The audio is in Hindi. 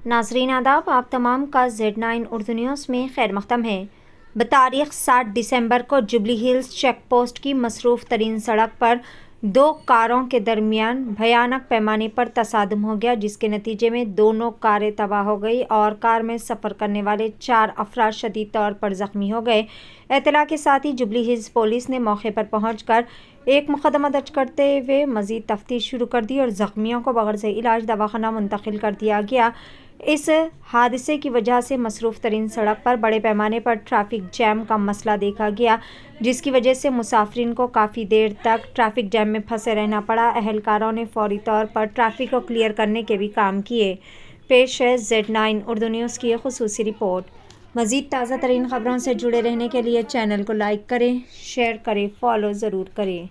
नाजरीन आदाब, आप तमाम का Z9 उर्दू न्यूज़ में खैर मक़दम है। बतारीख़ 7 दिसंबर को जुबली हिल्स चेक पोस्ट की मसरूफ़ तरीन सड़क पर दो कारों के दरमियान भयानक पैमाने पर तसादुम हो गया, जिसके नतीजे में दोनों कारें तबाह हो गई और कार में सफ़र करने वाले 4 अफराद शदीद तौर पर ज़ख्मी हो गए। इत्तला के साथ ही जुबली हिल्स पुलिस ने मौके पर पहुंचकर एक मुकदमा दर्ज करते हुए मज़ीद तफ्तीश शुरू कर दी और ज़ख्मियों को बग़र्ज़ इलाज दवाखाना मुंतकिल कर दिया गया। इस हादसे की वजह से मसरूफ़ तरीन सड़क पर बड़े पैमाने पर ट्रैफिक जैम का मसला देखा गया, जिसकी वजह से मुसाफिरीन को काफ़ी देर तक ट्रैफिक जैम में फंसे रहना पड़ा। अहलकारों ने फौरी तौर पर ट्रैफिक को क्लियर करने के भी काम किए। पेश है Z9 उर्दू न्यूज़ की ख़ुसूसी रिपोर्ट। मज़ीद ताज़ा तरीन ख़बरों से जुड़े रहने के लिए चैनल को लाइक करें, शेयर करें, फॉलो ज़रूर करें।